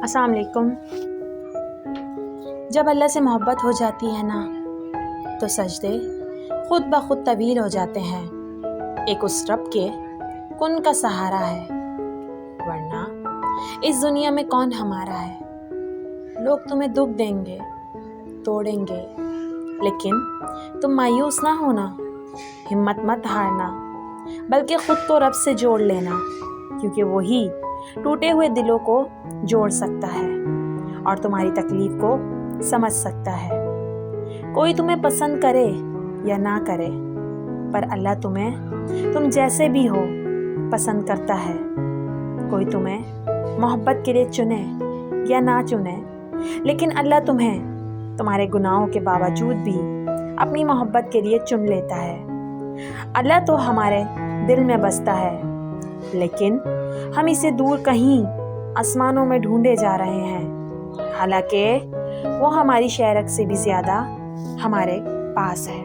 السلام علیکم۔ جب اللہ سے محبت ہو جاتی ہے نا تو سجدے خود بخود طویل ہو جاتے ہیں۔ ایک اس رب کے کن کا سہارا ہے، ورنہ اس دنیا میں کون ہمارا ہے۔ لوگ تمہیں دکھ دیں گے، توڑیں گے، لیکن تم مایوس نہ ہونا، ہمت مت ہارنا، بلکہ خود کو رب سے جوڑ لینا، کیونکہ وہی ٹوٹے ہوئے دلوں کو جوڑ سکتا ہے اور تمہاری تکلیف کو سمجھ سکتا ہے۔ کوئی تمہیں پسند کرے یا نہ کرے، پر اللہ تم جیسے بھی ہو پسند کرتا ہے۔ کوئی تمہیں محبت کے لیے چنے یا نہ چنے، لیکن اللہ تمہیں تمہارے گناہوں کے باوجود بھی اپنی محبت کے لیے چن لیتا ہے۔ اللہ تو ہمارے دل میں بستا ہے، لیکن ہم اسے دور کہیں آسمانوں میں ڈھونڈے جا رہے ہیں، حالانکہ وہ ہماری شہرک سے بھی زیادہ ہمارے پاس ہے۔